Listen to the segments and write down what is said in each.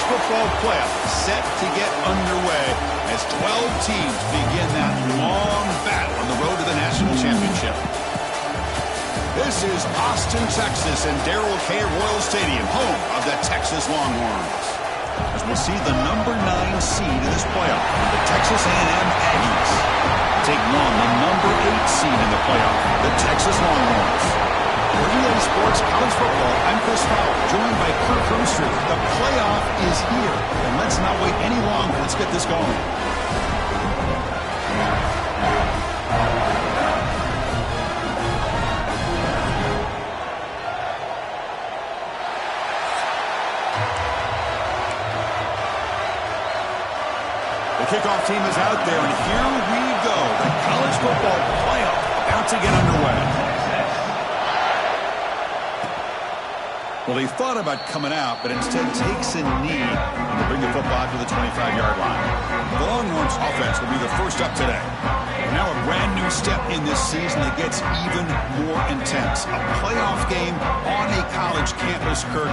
football playoff set to get underway as 12 teams begin that long battle on the road to the national championship. This is Austin, Texas, and Darrell K. Royal Stadium, home of the Texas Longhorns. As we'll see the number 9 seed in this playoff, the Texas A&M Aggies take on the number 8 seed in the playoff, the Texas Longhorns. For EA Sports College Football, I'm Chris Fowler, joined by Kirk Herbstreit. The playoff is here, and let's not wait any longer. Let's get this going. The kickoff team is out there, and here we go. The college football playoff about to get underway. Well, he thought about coming out, but instead takes a knee to bring the football to the 25-yard line. The Longhorns offense will be the first up today. Now a brand new step in this season that gets even more intense. A playoff game on a college campus, Kirk.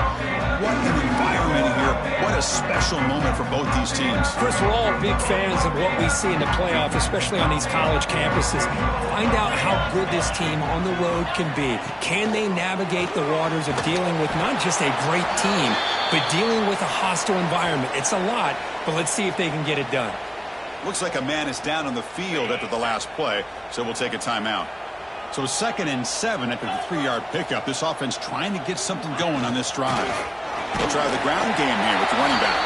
What an environment here. What a special moment for both these teams. Chris, we're all big fans of what we see in the playoff, especially on these college campuses. Find out how good this team on the road can be. Can they navigate the waters of dealing with not just a great team, but dealing with a hostile environment? It's a lot, but let's see if they can get it done. Looks like a man is down on the field after the last play, so we'll take a timeout. So 2nd and 7 after the 3-yard pickup. This offense trying to get something going on this drive. They'll try the ground game here with the running back.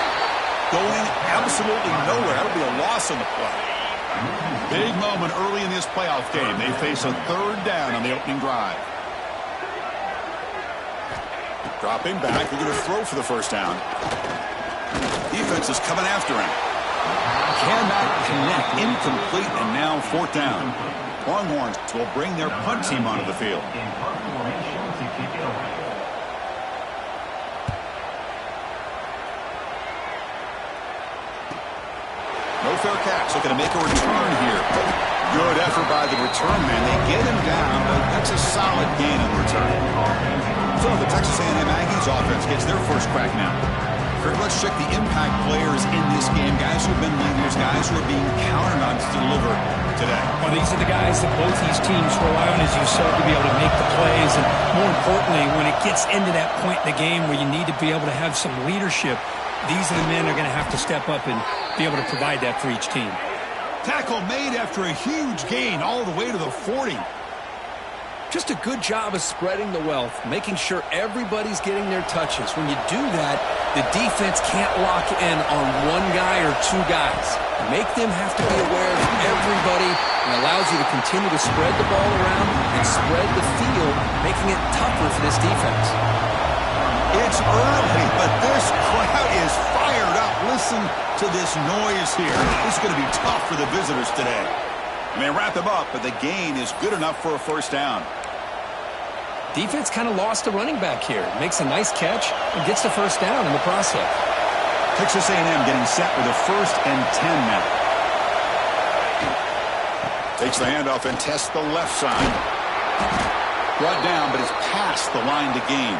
Going absolutely nowhere. That'll be a loss on the play. Big moment early in this playoff game. They face a 3rd down on the opening drive. Dropping back. They're going to throw for the first down. Defense is coming after him. Cannot connect. Incomplete, and now 4th down. Longhorns will bring their punt team onto the field. No fair catch. Looking to make a return here. Good effort by the return man. They get him down, but that's a solid gain on the return. So the Texas A&M Aggies offense gets their first crack now. Let's check the impact players in this game. Guys who have been leaders, guys who are being counted on to deliver today. Well, these are the guys that both these teams rely on, as you said, to be able to make the plays. And more importantly, when it gets into that point in the game where you need to be able to have some leadership, these are the men that are going to have to step up and be able to provide that for each team. Tackle made after a huge gain all the way to the 40. Just a good job of spreading the wealth, making sure everybody's getting their touches. When you do that, the defense can't lock in on one guy or 2 guys. Make them have to be aware of everybody, and allows you to continue to spread the ball around and spread the field, making it tougher for this defense. It's early, but this crowd is fired up. Listen to this noise here. This is going to be tough for the visitors today. And they wrap him up, but the gain is good enough for a first down. Defense kind of lost the running back here. Makes a nice catch and gets the first down in the process. Texas A&M getting set with a 1st and 10 now. Takes the handoff and tests the left side. Brought down, but is past the line to gain.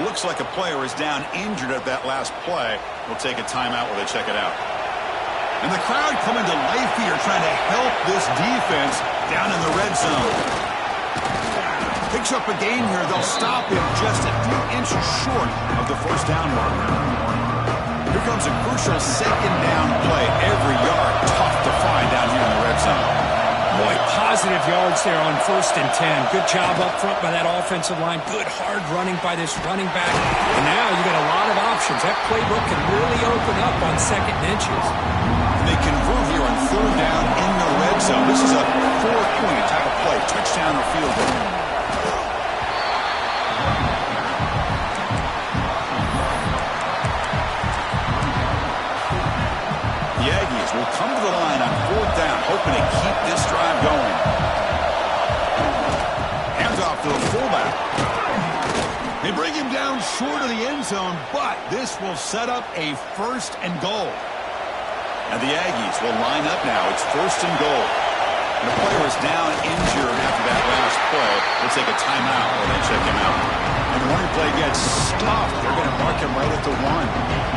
Looks like a player is down injured at that last play. We'll take a timeout while they check it out. And the crowd coming to life here, trying to help this defense down in the red zone. Picks up a gain here. They'll stop him just a few inches short of the first down mark. Here comes a crucial 2nd down play. Every yard tough to find down here in the red zone. Boy, positive yards there on 1st and 10. Good job up front by that offensive line. Good hard running by this running back. And now you got a lot of options. That playbook can really open up on 2nd and inches. They convert here on 3rd down in the red zone. This is a 4-point type of play. Touchdown or field goal. The Aggies will come to the line on 4th down, hoping to keep this drive going. Hands off to the fullback. They bring him down short of the end zone, but this will set up a 1st and goal. And the Aggies will line up now. It's 1st and goal. And the player is down injured after that last play. We'll take a timeout while they check him out. And the running play gets stopped. They're going to mark him right at the 1.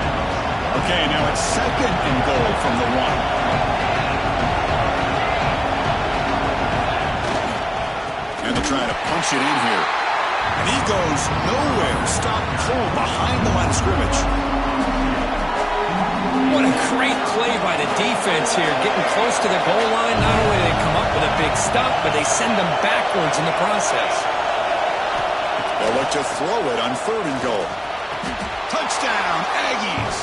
Okay, now it's 2nd and goal from the 1. And they'll try to punch it in here. And he goes nowhere. Stop cold behind the line of scrimmage. What a great play by the defense here. Getting close to the goal line, not only do they come up with a big stop, but they send them backwards in the process. They'll look to throw it on 3rd and goal. Touchdown, Aggies,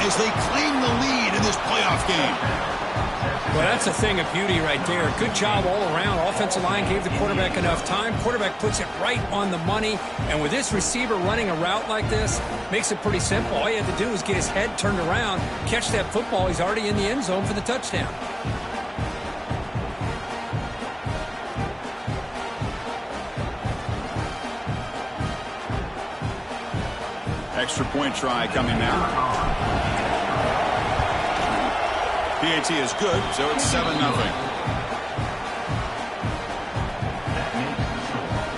as they claim the lead in this playoff game. Well, that's a thing of beauty right there. Good job all around. Offensive line gave the quarterback enough time. Quarterback puts it right on the money. And with this receiver running a route like this, makes it pretty simple. All you have to do is get his head turned around, catch that football. He's already in the end zone for the touchdown. Extra point try coming now. PAT is good, so it's 7-0.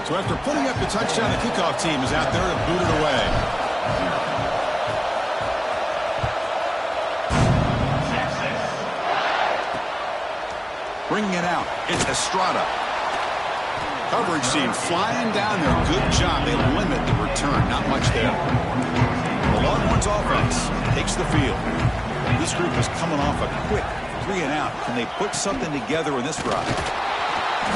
So after putting up the touchdown, the kickoff team is out there to boot it away. Bringing it out, it's Estrada. Coverage team flying down there. Good job. They limit the return. Not much there. The Longhorns offense takes the field. This group is coming off a quick 3 and out. Can they put something together in this drive?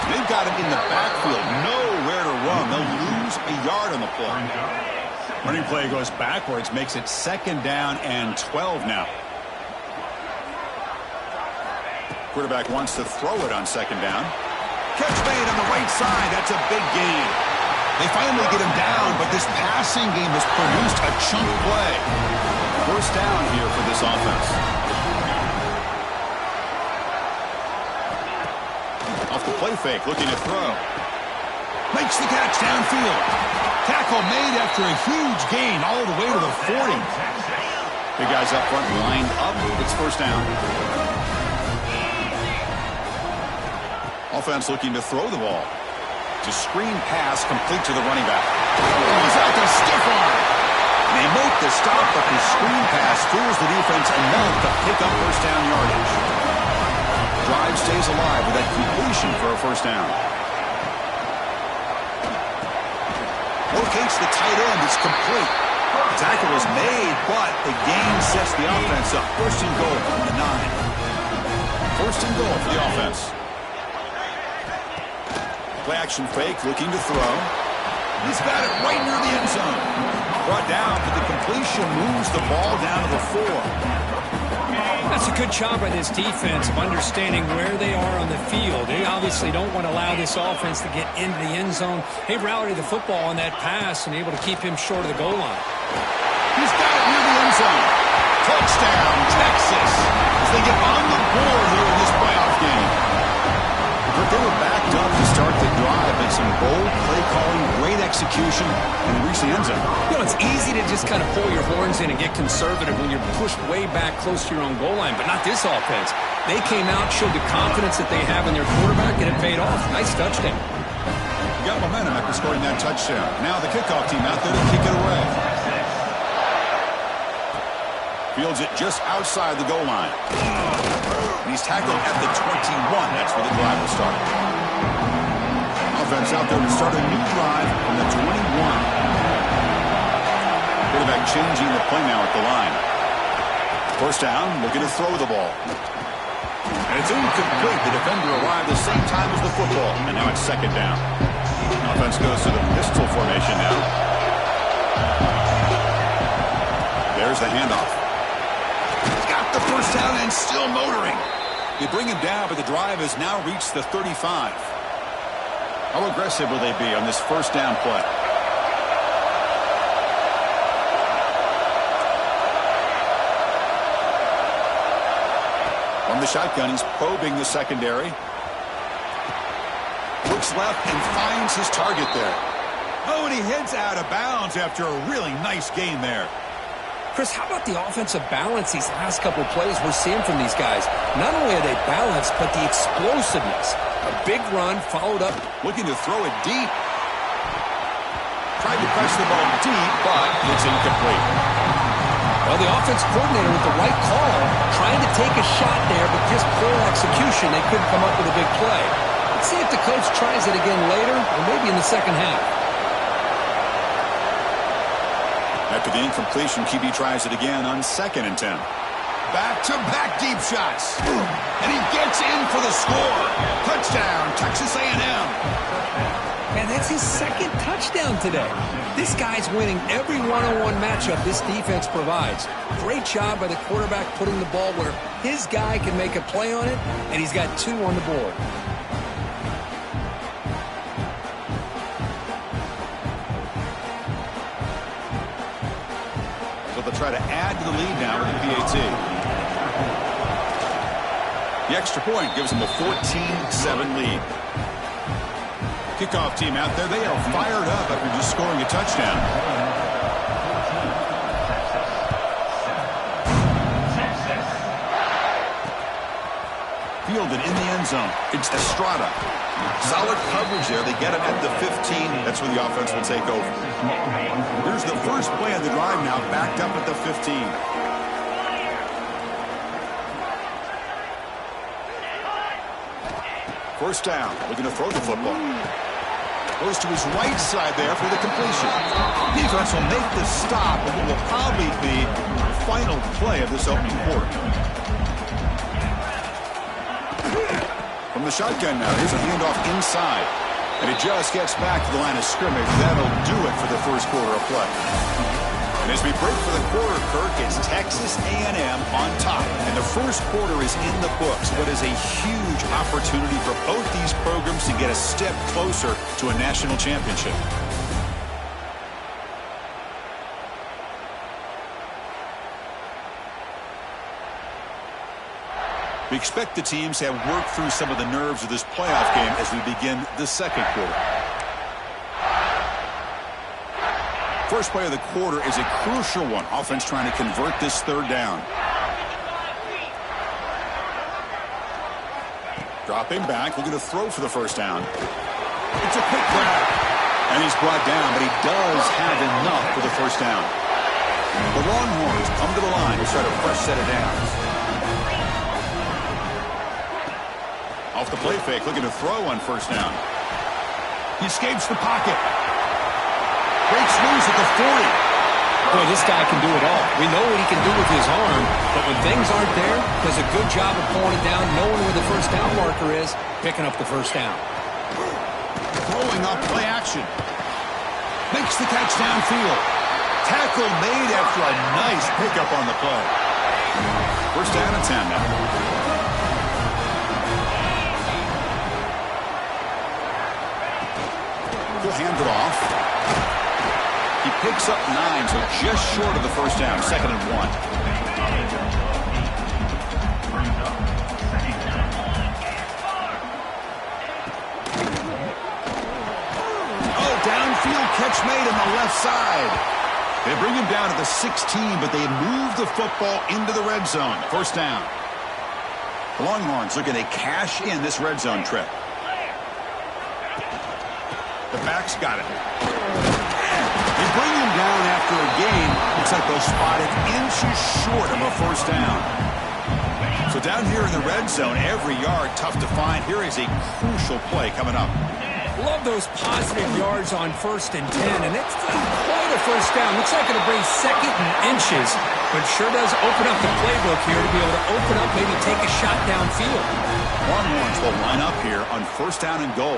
They've got him in the backfield. Nowhere to run. They'll lose a yard on the play. Running play goes backwards. Makes it 2nd down and 12 now. Quarterback wants to throw it on 2nd down. Catch made on the right side. That's a big gain. They finally get him down, but this passing game has produced a chunk play. 1st down here for this offense. Off the play fake, looking to throw. Makes the catch downfield. Tackle made after a huge gain all the way to the 40. Big guys up front lined up. It's 1st down. Offense looking to throw the ball. It's a screen pass complete to the running back. He's out to stiff arm. They make the stop, but the screen pass fools the defense enough to pick up 1st down yardage. Drive stays alive with that completion for a 1st down. Locates the tight end. It's complete. The tackle is made, but the gain sets the offense up. 1st and goal from the 9. 1st and goal for the offense. Play action fake, looking to throw. He's got it right near the end zone. Brought down, but the completion moves the ball down to the 4. That's a good job by this defense of understanding where they are on the field. They obviously don't want to allow this offense to get into the end zone. They rallied the football on that pass and able to keep him short of the goal line. He's got it near the end zone. Touchdown, Texas, as they get on the board here in this playoff game. But they were backed up to start the drive, and some bold play calling, great execution, and reach the end zone. You know, it's easy to just kind of pull your horns in and get conservative when you're pushed way back close to your own goal line, but not this offense. They came out, showed the confidence that they have in their quarterback, and it paid off. Nice touchdown. Got momentum after scoring that touchdown. Now the kickoff team out there to kick it away. Fields it just outside the goal line. And he's tackled at the 21. That's where the drive will start. Offense out there to start a new drive from the 21. Quarterback changing the play now at the line. 1st down, looking to throw the ball. And it's incomplete. The defender arrived the same time as the football. And now it's 2nd down. Offense goes to the pistol formation now. There's the handoff. Got the 1st down and still motoring. They bring him down, but the drive has now reached the 35. How aggressive will they be on this 1st down play? From the shotgun, he's probing the secondary. Looks left and finds his target there. Oh, and he heads out of bounds after a really nice gain there. Chris, how about the offensive balance these last couple of plays we're seeing from these guys? Not only are they balanced, but the explosiveness. A big run followed up. Looking to throw it deep. Tried to press the ball deep, but it's incomplete. Well, the offense coordinator with the right call, trying to take a shot there, but just poor execution. They couldn't come up with a big play. Let's see if the coach tries it again later, or maybe in the second half. After the incompletion, QB tries it again on 2nd and 10. Back-to-back deep shots. And he gets in for the score. Touchdown, Texas A&M. And that's his 2nd touchdown today. This guy's winning every one-on-one matchup this defense provides. Great job by the quarterback putting the ball where his guy can make a play on it, and he's got 2 on the board. So they'll try to add to the lead now with the PAT. The extra point gives them a 14-7 lead. Kickoff team out there, they are fired up after just scoring a touchdown. Fielded in the end zone. It's Estrada. Solid coverage there. They get him at the 15. That's where the offense will take over. Here's the first play of the drive now, backed up at the 15. First down, looking to throw the football. Goes to his right side there for the completion. Defense will make the stop, and it will probably be the final play of this opening quarter. From the shotgun now, here's a handoff inside. And it just gets back to the line of scrimmage. That'll do it for the first quarter of play. And as we break for the quarter, Kirk, it's Texas A&M on top. And the first quarter is in the books. What is a huge opportunity for both these programs to get a step closer to a national championship. We expect the teams to have worked through some of the nerves of this playoff game as we begin the second quarter. First play of the quarter is a crucial one. Offense trying to convert this third down. Dropping back, looking to throw for the first down. It's a quick grab. And he's brought down, but he does have enough for the first down. The Longhorns come to the line to start a fresh set of downs. Off the play fake, looking to throw on first down. He escapes the pocket. Breaks loose at the 40. Boy, this guy can do it all. We know what he can do with his arm, but when things aren't there, does a good job of pulling it down, knowing where the first down marker is, picking up the first down. Throwing up play action. Makes the catch downfield. Tackle made after a nice pickup on the play. First down and 10 now. He'll hand it off. He picks up 9, so just short of the first down, 2nd and 1. Oh, downfield catch made on the left side. They bring him down to the 16, but they move the football into the red zone. First down. The Longhorns looking to cash in this red zone trip. The back's got it. They bring him down after a gain. Looks like they'll spot it inches short of a first down. So down here in the red zone, every yard tough to find. Here is a crucial play coming up. Love those positive yards on 1st and 10, and it's quite a first down. Looks like it'll bring 2nd and inches, but sure does open up the playbook here to be able to open up, maybe take a shot downfield. Longhorns will line up here on first down and goal.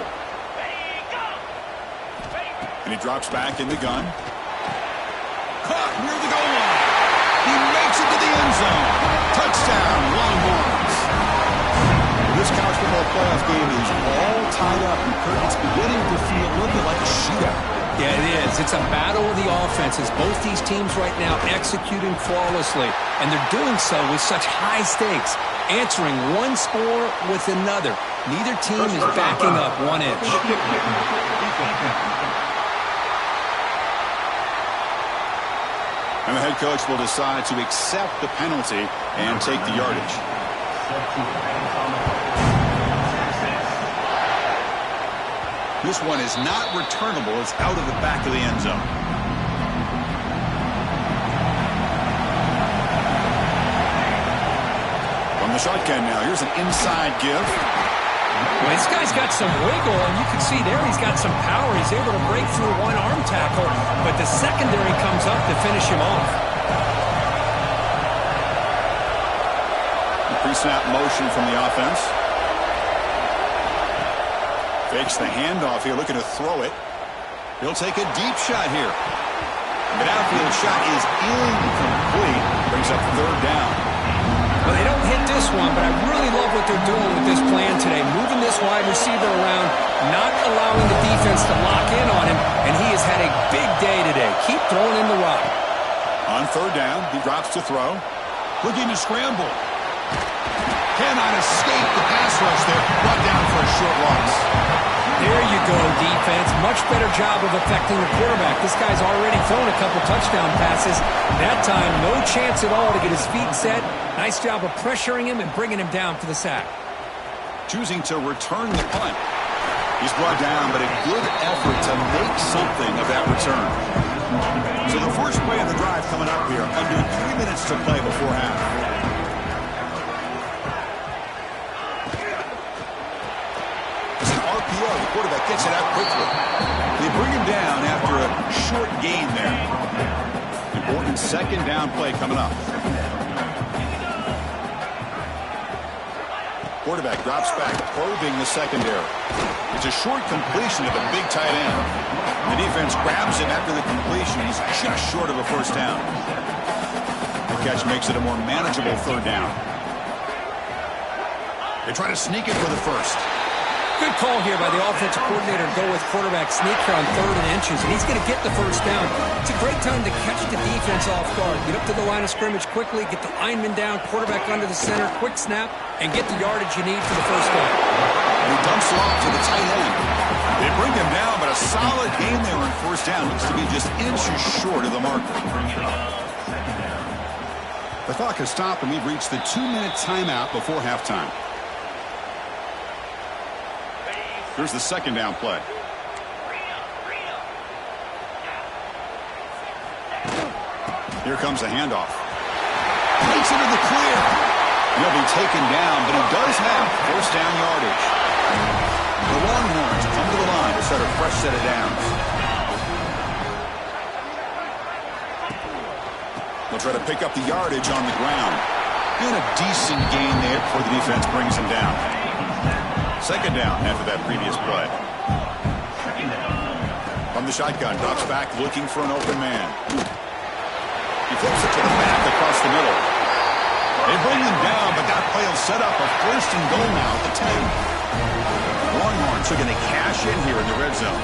And he drops back in the gun. Caught near the goal line. He makes it to the end zone. Touchdown, Longhorns. This college football playoff game is all tied up. It's beginning to feel a little bit like a shootout. Yeah, it is. It's a battle of the offenses. Both these teams right now executing flawlessly, and they're doing so with such high stakes, answering one score with another. Neither team is backing up 1 inch. And the head coach will decide to accept the penalty and take the yardage. This one is not returnable. It's out of the back of the end zone. shotgun now. Here's an inside give. Well, this guy's got some wiggle, and you can see there he's got some power. He's able to break through one arm tackle, but the secondary comes up to finish him off. Pre-snap motion from the offense. Fakes the handoff here, looking to throw it. He'll take a deep shot here. The downfield shot is incomplete. Brings up third down. Well, they don't hit this one, but I really love what they're doing with this plan today. Moving this wide receiver around, not allowing the defense to lock in on him, and he has had a big day today. Keep throwing in the rock. On third down, he drops to throw. Looking to scramble. Cannot escape the pass rush there. Brought down for a short loss. There you go, defense. Much better job of affecting the quarterback. This guy's already thrown a couple touchdown passes. That time, no chance at all to get his feet set. Nice job of pressuring him and bringing him down for the sack. Choosing to return the punt. He's brought down, but a good effort to make something of that return. So the first play of the drive coming up here. Under 3 minutes to play before half. The quarterback gets it out quickly. They bring him down after a short gain there. Important second down play coming up. Quarterback drops back, probing the secondary. It's a short completion of a big tight end. The defense grabs him after the completion. He's just short of a first down. The catch makes it a more manageable third down. They try to sneak it for the first. Good call here by the offensive coordinator to go with quarterback sneak here on 3rd and inches, and he's going to get the first down. It's a great time to catch the defense off guard. Get up to the line of scrimmage quickly, get the lineman down, quarterback under the center, quick snap, and get the yardage you need for the first down. He dumps it off to the tight end. They bring him down, but a solid gain there on first down. Looks to be just inches short of the marker. The clock has stopped, and we've reached the 2-minute timeout before halftime. Here's the second down play. Here comes the handoff. Makes it in the clear. He'll be taken down, but he does have first down yardage. The Longhorns come to the line to set a fresh set of downs. They'll try to pick up the yardage on the ground. And a decent gain there before the defense brings him down. Second down after that previous play. From the shotgun, drops back looking for an open man. He flips it to the back across the middle. They bring him down, but that play will set up a first and goal now at the 10. Longhorns are going to cash in here in the red zone.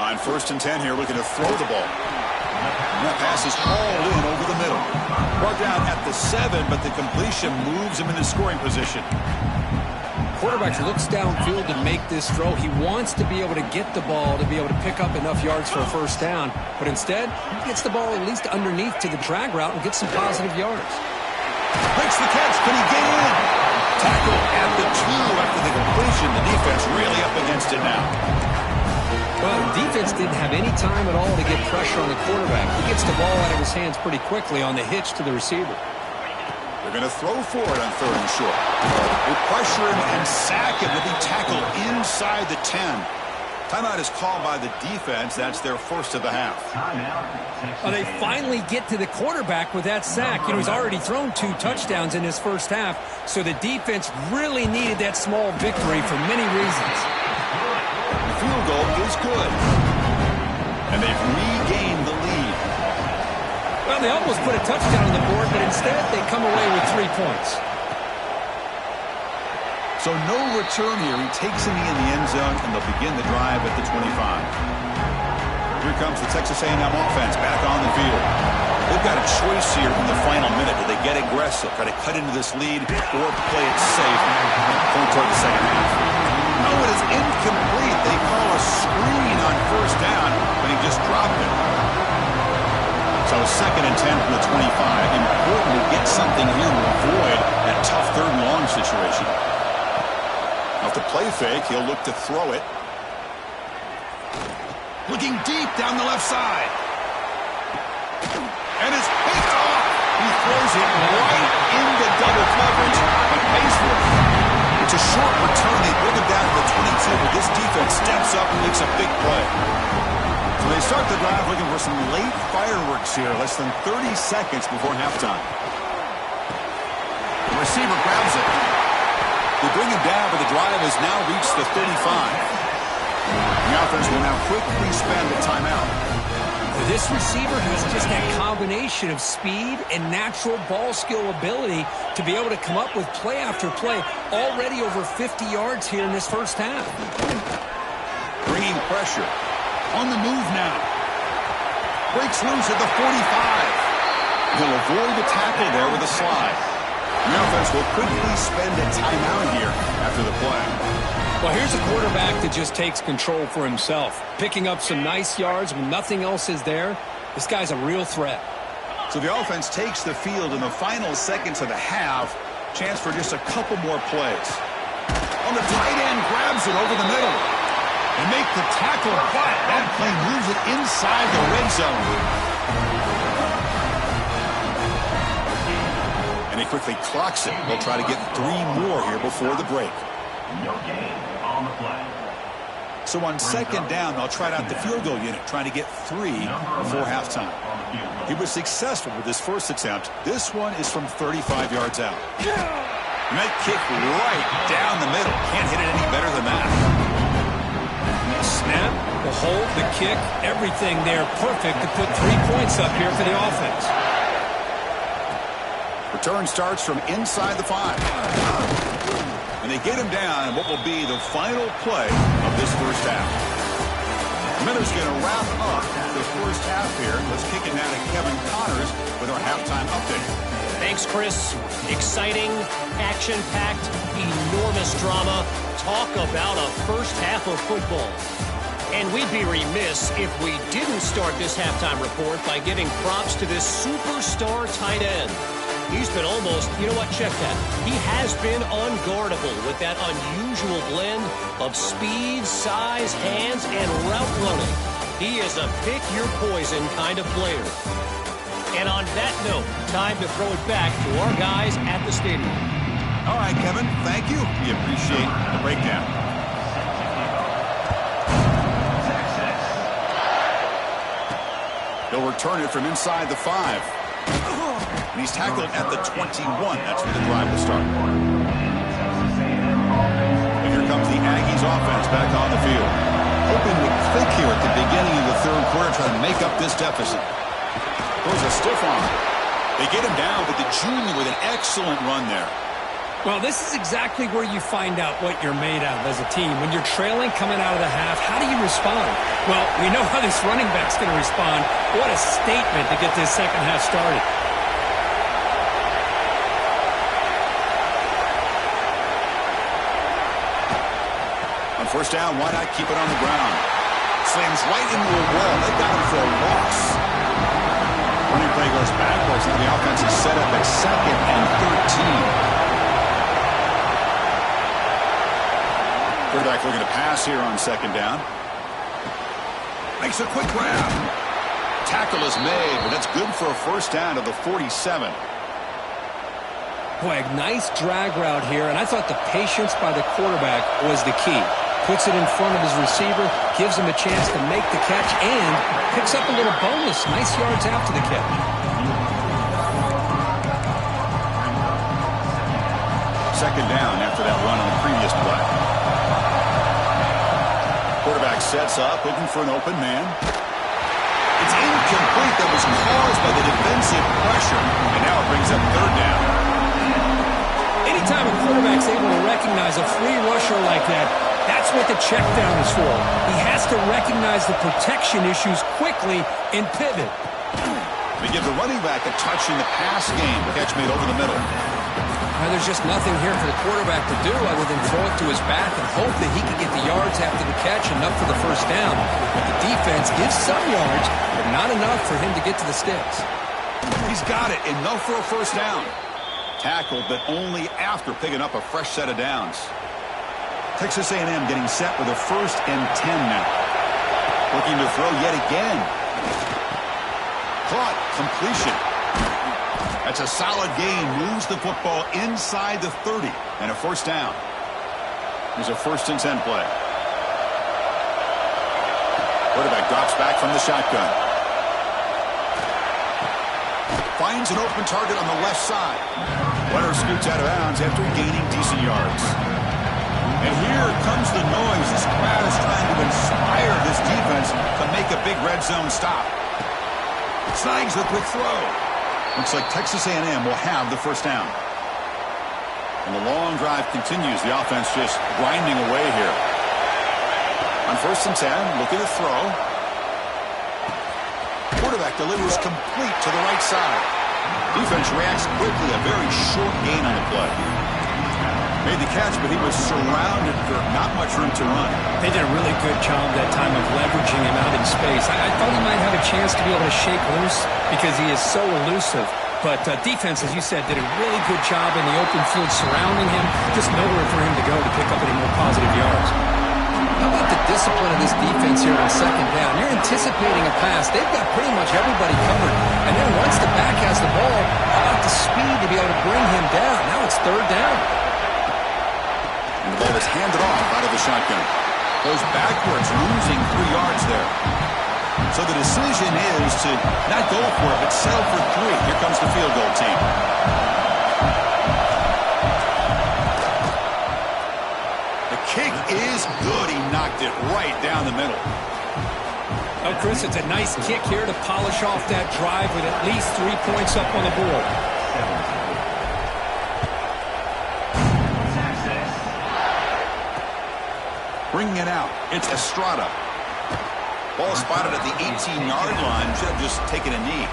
On 1st and 10 here, looking to throw the ball. And that pass is hauled in over the middle. Brought down at the 7, but the completion moves him into scoring position. Quarterback looks downfield to make this throw. He wants to be able to get the ball to be able to pick up enough yards for a first down. But instead, he gets the ball at least underneath to the drag route and gets some positive yards. Makes the catch. Can he get in? Tackle at the 2 after the completion. The defense really up against it now. Well, the defense didn't have any time at all to get pressure on the quarterback. He gets the ball out of his hands pretty quickly on the hitch to the receiver. They're going to throw for it on 3rd and short. They pressure him and sack him with the tackle inside the 10. Timeout is called by the defense. That's their first of the half. Well, they finally get to the quarterback with that sack. You know, he's already thrown 2 touchdowns in his first half, so the defense really needed that small victory for many reasons. The field goal is good. And they've regained the lead. Well, they almost put a touchdown on the board, but instead they come away with 3 points. So no return here. He takes him in the end zone, and they'll begin the drive at the 25. Here comes the Texas A&M offense back on the field. They've got a choice here in the final minute. Do they get aggressive, try to cut into this lead, or play it safe, point toward the second half? No, it is incomplete. They call a screen on first down, but he just dropped it. So 2nd and 10 from the 25. Important to get something here to avoid that tough 3rd and long situation. Off the play fake, he'll look to throw it. Looking deep down the left side. And it's picked off. He throws it right into double coverage, but pays for it. It's a short return. They bring him down to the 22, but this defense steps up and makes a big play. So they start the drive looking for some late fireworks here, less than 30 seconds before halftime. The receiver grabs it. They bring him down, but the drive has now reached the 35. The offense will now quickly spend a timeout. This receiver has just that combination of speed and natural ball skill ability to be able to come up with play after play, already over 50 yards here in this first half. Bringing pressure. On the move now. Breaks loose at the 45. He'll avoid the tackle there with a slide. The offense will quickly spend a timeout here after the play. Well, here's a quarterback that just takes control for himself. Picking up some nice yards when nothing else is there. This guy's a real threat. So the offense takes the field in the final seconds of the half. Chance for just a couple more plays. On the tight end, grabs it over the middle. And make the tackle, but that play moves it inside the red zone. And he quickly clocks it. They'll try to get 3 more here before the break. No gain on the play. So on second down, they'll try out the field goal unit, trying to get 3 before halftime. He was successful with his first attempt. This one is from 35 yards out. And that kick right down the middle. Can't hit it any better than that. Snap, the hold, the kick, everything there perfect to put 3 points up here for the offense. Return starts from inside the 5. And they get him down in what will be the final play of this first half. Miller's going to wrap up the first half here. Let's kick it now to Kevin Connors with our halftime update. Thanks, Chris. Exciting, action-packed, enormous drama. Talk about a first half of football. And we'd be remiss if we didn't start this halftime report by giving props to this superstar tight end. He's been almost, you know what, check that. He has been unguardable with that unusual blend of speed, size, hands, and route running. He is a pick-your-poison kind of player. And on that note, time to throw it back to our guys at the stadium. All right, Kevin, thank you. We appreciate the breakdown. He'll return it from inside the 5. And he's tackled at the 21. That's where the drive will start. And here comes the Aggies offense back on the field. Hoping to click here at the beginning of the third quarter, trying to make up this deficit. Throws a stiff arm. They get him down, but the junior with an excellent run there. Well, this is exactly where you find out what you're made of as a team. When you're trailing coming out of the half, how do you respond? Well, we know how this running back's going to respond. What a statement to get this second half started. On first down, why not keep it on the ground? Slams right into a wall. They got him for a loss. Running play goes backwards, and the offense is set up at 2nd and 13. Quarterback looking to pass here on second down. Makes a quick grab. Tackle is made, but that's good for a first down to the 47. Boy, a nice drag route here, and I thought the patience by the quarterback was the key. Puts it in front of his receiver, gives him a chance to make the catch, and picks up a little bonus. Nice yards after the catch. Second down after that run on the previous play. Quarterback sets up, looking for an open man. It's incomplete. That was caused by the defensive pressure, and now it brings up third down. Anytime a quarterback's able to recognize a free rusher like that, that's what the check down is for. He has to recognize the protection issues quickly and pivot. They give the running back a touch in the pass game. Catch made over the middle. Now, there's just nothing here for the quarterback to do other than throw it to his back and hope that he can get the yards after the catch enough for the first down. But the defense gives some yards, but not enough for him to get to the sticks. He's got it. Enough for a first down. Tackled, but only after picking up a fresh set of downs. Texas A&M getting set with a 1st and 10 now. Looking to throw yet again. Caught. Completion. That's a solid gain. Moves the football inside the 30 and a first down. Here's a 1st and 10 play. Quarterback drops back from the shotgun. Finds an open target on the left side. Runner scoots out of bounds after gaining decent yards. And here comes the noise. This crowd is trying to inspire this defense to make a big red zone stop. Snags the quick throw. Looks like Texas A&M will have the first down. And the long drive continues. The offense just grinding away here. On 1st and 10, looking to throw. Quarterback delivers complete to the right side. Defense reacts quickly. A very short gain on the play. Made the catch, but he was surrounded for not much room to run. They did a really good job that time of leveraging him out in space. I thought he might have a chance to be able to shake loose because he is so elusive. But defense, as you said, did a really good job in the open field surrounding him. Just nowhere for him to go to pick up any more positive yards. How about the discipline of this defense here on 2nd down? You're anticipating a pass. They've got pretty much everybody covered. And then once the back has the ball, how about the speed to be able to bring him down? Now it's 3rd down. And the ball is handed off out of the shotgun. Goes backwards, losing 3 yards there. So the decision is to not go for it, but settle for 3. Here comes the field goal team. The kick is good. He knocked it right down the middle. Oh, Chris, it's a nice kick here to polish off that drive with at least 3 points up on the board. Bringing it out. It's Estrada. Ball spotted at the 18-yard line. Should have just taken a knee.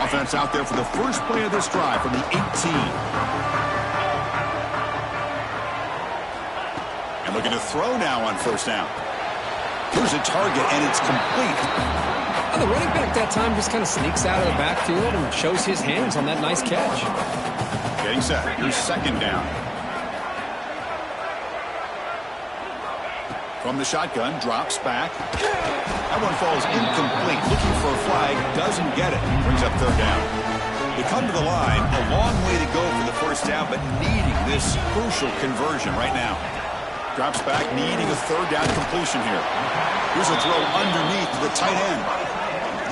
Offense out there for the first play of this drive from the 18. And looking to throw now on 1st down. Here's a target, and it's complete. Well, the running back that time just kind of sneaks out of the backfield and shows his hands on that nice catch. Getting set. Here's 2nd down. From the shotgun, drops back. That one falls incomplete. Looking for a flag, doesn't get it. Brings up 3rd down. They come to the line, a long way to go for the first down, but needing this crucial conversion right now. Drops back, needing a 3rd down completion here. Here's a throw underneath to the tight end.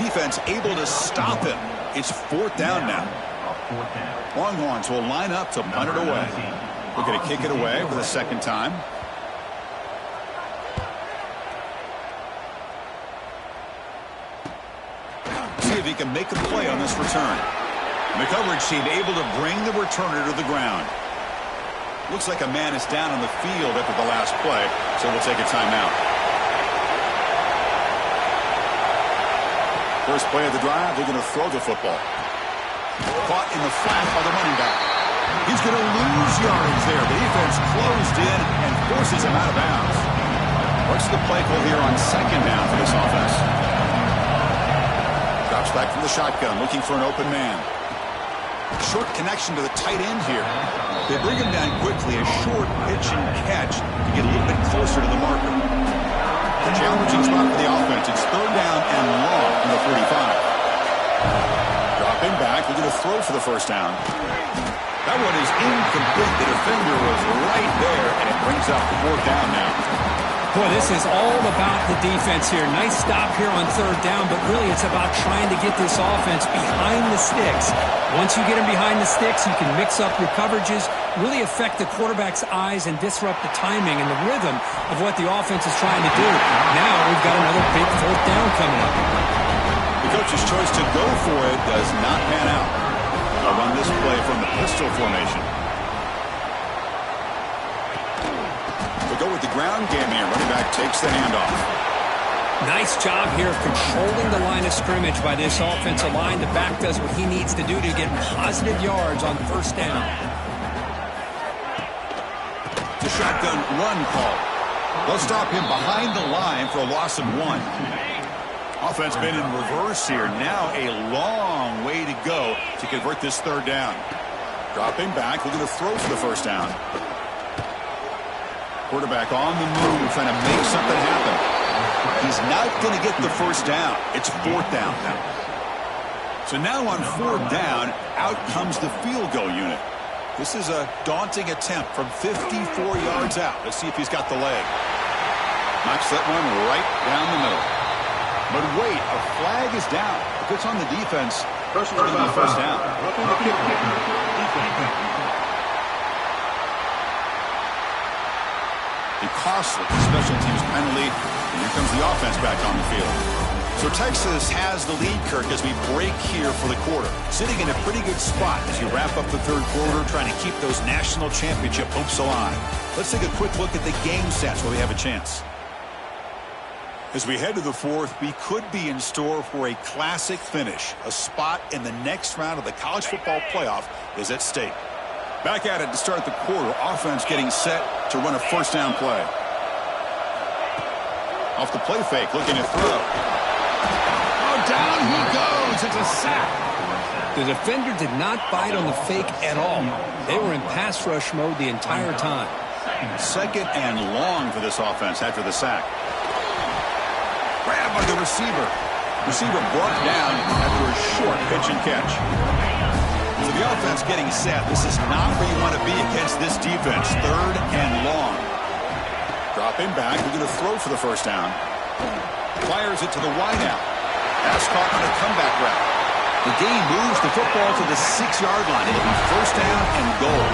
Defense able to stop him. It's 4th down now. Longhorns will line up to punt it away. We're going to kick it away for the 2nd time. See if he can make a play on this return. The coverage team able to bring the returner to the ground. Looks like a man is down on the field after the last play, so we'll take a timeout. First play of the drive, they're going to throw the football. Caught in the flat by the running back. He's going to lose yardage there. The defense closed in and forces him out of bounds. What's the play call here on 2nd down for this offense? Drops back from the shotgun, looking for an open man. Short connection to the tight end here. They bring him down quickly, a short pitch and catch to get a little bit closer to the marker. A challenging spot for the offense. It's 3rd down and long from the 45. Dropping back, looking to throw for the first down. That one is incomplete. The defender was right there, and it brings up 4th down now. Boy, this is all about the defense here. Nice stop here on 3rd down, but really it's about trying to get this offense behind the sticks. Once you get them behind the sticks, you can mix up your coverages, really affect the quarterback's eyes and disrupt the timing and the rhythm of what the offense is trying to do. Now we've got another big 4th down coming up. The coach's choice to go for it does not pan out. I'll run this play from the pistol formation. Go with the ground game here. Running back takes the handoff. Nice job here of controlling the line of scrimmage by this offensive line. The back does what he needs to do to get positive yards on 1st down. The shotgun run call. They'll stop him behind the line for a loss of 1. Offense been in reverse here. Now a long way to go to convert this 3rd down. Dropping back, looking to throw for the first down. Quarterback on the move, trying to make something happen. He's not going to get the first down. It's 4th down now. So now on 4th down, out comes the field goal unit. This is a daunting attempt from 54 yards out. Let's see if he's got the leg. Knocks that one right down the middle. But wait, a flag is down. If it's on the defense, it's going to be first down. A costly special teams penalty, and here comes the offense back on the field. So Texas has the lead, Kirk, as we break here for the quarter. Sitting in a pretty good spot as you wrap up the third quarter, trying to keep those national championship hopes alive. Let's take a quick look at the game stats where we have a chance. As we head to the 4th, we could be in store for a classic finish. A spot in the next round of the college football playoff is at stake. Back at it to start the quarter. Offense getting set to run a first down play. Off the play fake, looking to throw. Oh, down he goes. It's a sack. The defender did not bite on the fake at all. They were in pass rush mode the entire time. 2nd and long for this offense after the sack. Grab by the receiver. Receiver brought down after a short pitch and catch. So the offense getting set. This is not where you want to be against this defense. 3rd and long. Dropping back. We're going to throw for the first down. Fires it to the wideout. Pass caught on a comeback route. The game moves the football to the 6-yard line. It'll be first down and goal.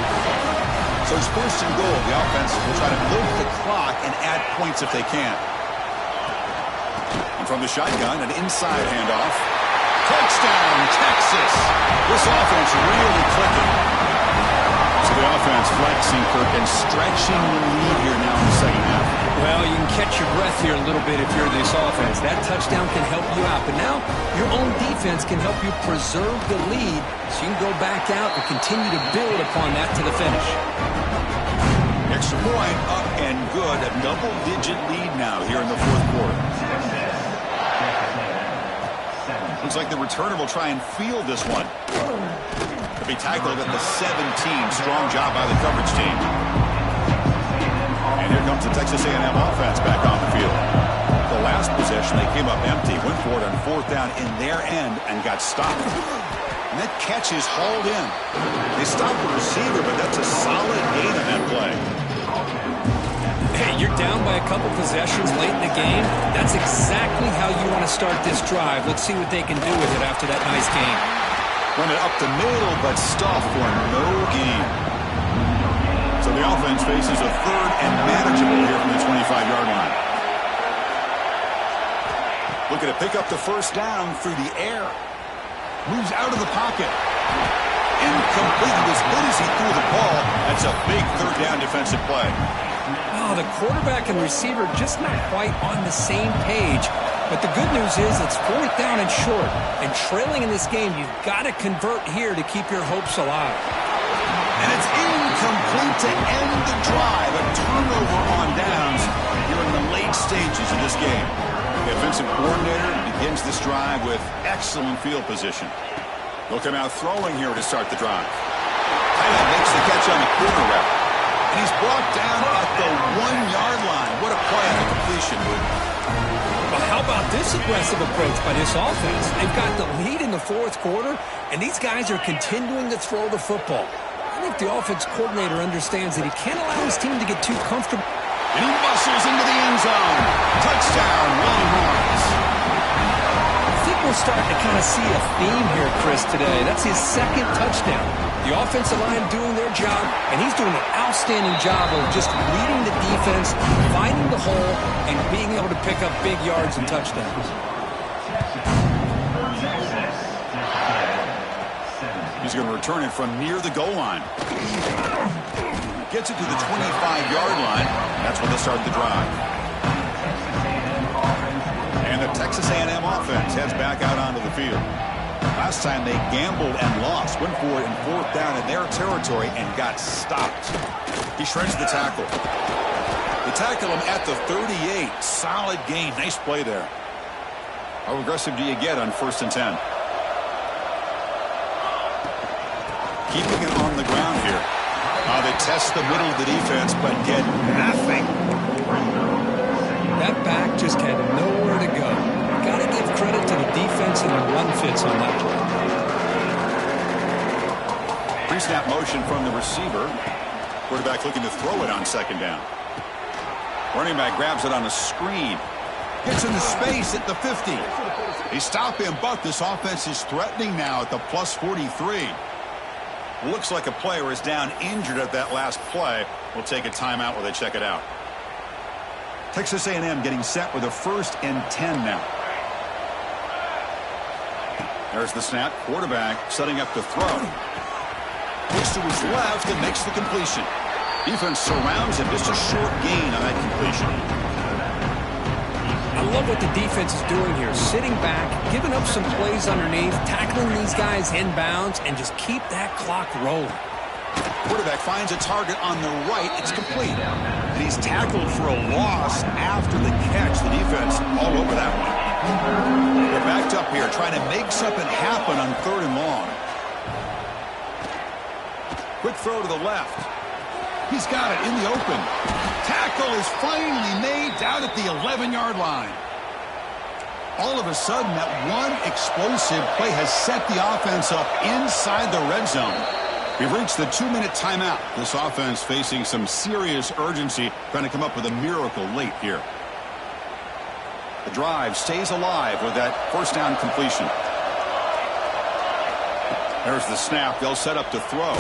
So it's first and goal. The offense will try to milk the clock and add points if they can. And from the shotgun, an inside handoff. Touchdown, Texas. This offense really clicking. So the offense flexing, Kirk, and stretching the lead here now in the second half. Well, you can catch your breath here a little bit if you're this offense. That touchdown can help you out. But now your own defense can help you preserve the lead so you can go back out and continue to build upon that to the finish. Extra point up and good. A double-digit lead now here in the 4th quarter. Looks like the returner will try and field this one. He'll be tackled at the 17. Strong job by the coverage team. And here comes the Texas A&M offense back on the field. The last possession, they came up empty, went for it on 4th down in their end and got stopped. And that catch is hauled in. They stopped the receiver, but that's a solid gain on that play. Hey, you're down by a couple possessions late in the game. That's exactly how you want to start this drive. Let's see what they can do with it after that nice game. Run it up the middle, but stop for no gain. So the offense faces a 3rd and manageable here from the 25-yard line. Looking to pick up the first down through the air. Moves out of the pocket. Incomplete. As good as he threw the ball, that's a big 3rd down defensive play. Oh, the quarterback and receiver just not quite on the same page. But the good news is it's 4th down and short. And trailing in this game, you've got to convert here to keep your hopes alive. And it's incomplete to end the drive. A turnover on downs here in the late stages of this game. The offensive coordinator begins this drive with excellent field position. They'll come out throwing here to start the drive. Tyler makes the catch on the corner route. And he's brought down at the 1-yard line. What a play on the completion. Well, how about this aggressive approach by this offense? They've got the lead in the 4th quarter, and these guys are continuing to throw the football. I think the offense coordinator understands that he can't allow his team to get too comfortable. And he muscles into the end zone. Touchdown, Longhorns. I think we're starting to kind of see a theme here, Chris, today. That's his 2nd touchdown. The offensive line doing their job, and he's doing an outstanding job of just leading the defense, finding the hole, and being able to pick up big yards and touchdowns. He's going to return it from near the goal line. Gets it to the 25-yard line. That's when they start the drive. And the Texas A&M offense heads back out onto the field. Last time they gambled and lost. Went for it in 4th down in their territory and got stopped. He shreds the tackle. They tackle him at the 38. Solid gain. Nice play there. How aggressive do you get on 1st and 10? Keeping it on the ground here. They test the middle of the defense, but get nothing. That back just had nowhere to go. Got to give credit to the defense and the run fits on that play. Pre-snap motion from the receiver. Quarterback looking to throw it on second down. Running back grabs it on a screen. Gets into space at the 50. They stop him, but this offense is threatening now at the plus 43. Looks like a player is down injured at that last play. We'll take a timeout while they check it out. Texas A&M getting set with a 1st and 10 now. There's the snap. Quarterback setting up to throw. Looks to his left and makes the completion. Defense surrounds him. Just a short gain on that completion. I love what the defense is doing here. Sitting back, giving up some plays underneath, tackling these guys inbounds, and just keep that clock rolling. Quarterback finds a target on the right. It's complete. And he's tackled for a loss after the catch. The defense all over that one. They're backed up here, trying to make something happen on 3rd and long. Quick throw to the left. He's got it in the open. Tackle is finally made down at the 11-yard line. All of a sudden, that one explosive play has set the offense up inside the red zone. We've reached the 2-minute timeout. This offense facing some serious urgency, trying to come up with a miracle late here. The drive stays alive with that 1st down completion. There's the snap. They'll set up to throw.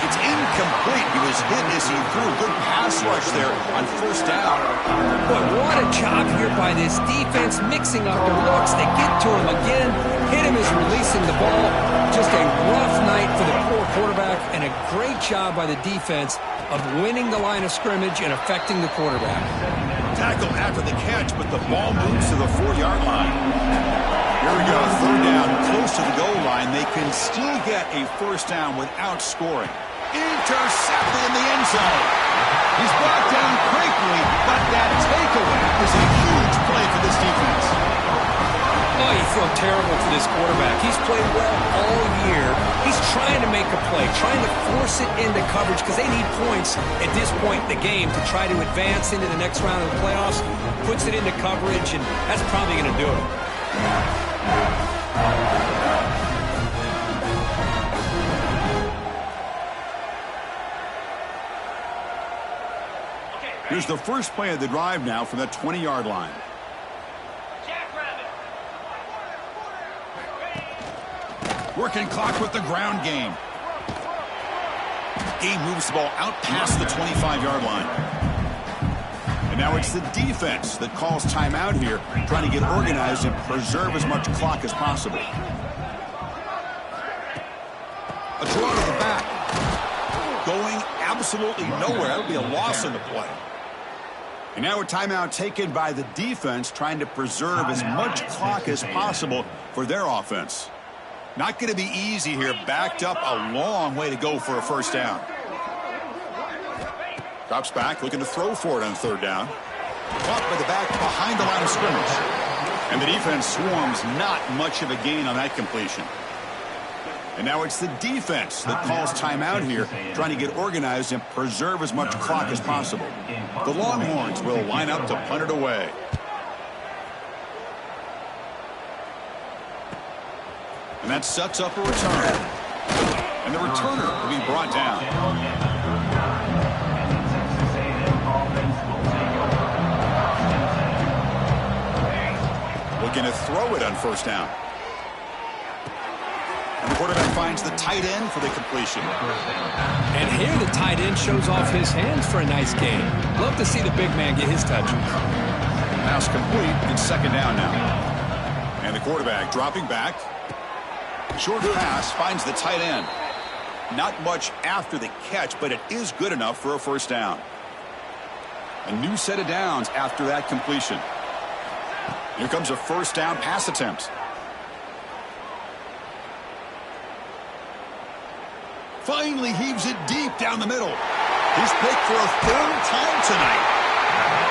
It's incomplete. He was hit as he threw. Good pass rush there on 1st down. Boy, what a job here by this defense, mixing up the looks. They get to him again. Hit him as releasing the ball. Just a rough night for the poor quarterback, and a great job by the defense of winning the line of scrimmage and affecting the quarterback. Tackle after the catch, but the ball moves to the 4-yard line. Here we go, 3rd down, close to the goal line. They can still get a 1st down without scoring. Intercepted in the end zone. He's brought down quickly, but that takeaway is a huge play for this defense. Oh, you feel terrible for this quarterback. He's played well all year. He's trying to make a play, trying to force it into coverage because they need points at this point in the game to try to advance into the next round of the playoffs. Puts it into coverage, and that's probably going to do it. Here's the first play of the drive now from that 20-yard line. Working clock with the ground game. Game moves the ball out past the 25-yard line. And now it's the defense that calls timeout here, trying to get organized and preserve as much clock as possible. A draw to the back. Going absolutely nowhere. That would be a loss in the play. And now a timeout taken by the defense, trying to preserve as much clock as possible for their offense. Not going to be easy here. Backed up a long way to go for a 1st down. Drops back, looking to throw for it on 3rd down. Caught by the back behind the line of scrimmage. And the defense swarms, not much of a gain on that completion. And now it's the defense that calls timeout here, trying to get organized and preserve as much clock as possible. The Longhorns will line up to punt it away. And that sets up a return. And the returner will be brought down. Looking to throw it on 1st down. And the quarterback finds the tight end for the completion. And here the tight end shows off his hands for a nice game. Love to see the big man get his touches. Pass complete. It's 2nd down now. And the quarterback dropping back. Short pass finds the tight end. Not much after the catch, but it is good enough for a 1st down. A new set of downs after that completion. Here comes a 1st down pass attempt. Finally heaves it deep down the middle. He's picked for a 3rd time tonight.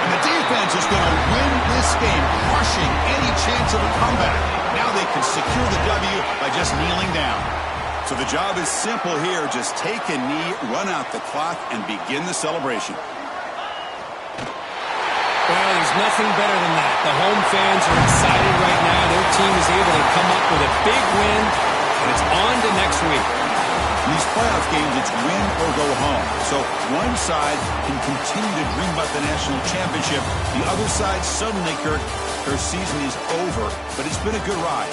And the defense is going to win this game, crushing any chance of a comeback. Now they can secure the W by just kneeling down. So the job is simple here. Just take a knee, run out the clock, and begin the celebration. Well, there's nothing better than that. The home fans are excited right now. Their team is able to come up with a big win, and it's on to next week. In these playoff games, it's win or go home. So one side can continue to dream about the national championship. The other side, suddenly, Kirk, their season is over. But it's been a good ride.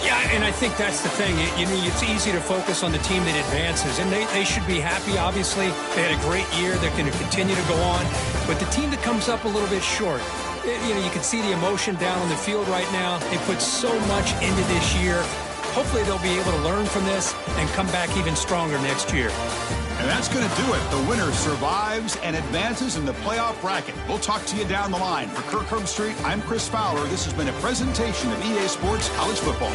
Yeah, and I think that's the thing. It's easy to focus on the team that advances, and they should be happy, obviously. They had a great year. They're going to continue to go on. But the team that comes up a little bit short, you can see the emotion down on the field right now. They put so much into this year. Hopefully they'll be able to learn from this and come back even stronger next year. And that's going to do it. The winner survives and advances in the playoff bracket. We'll talk to you down the line. For Kirk Herbstreit, I'm Chris Fowler. This has been a presentation of EA Sports College Football.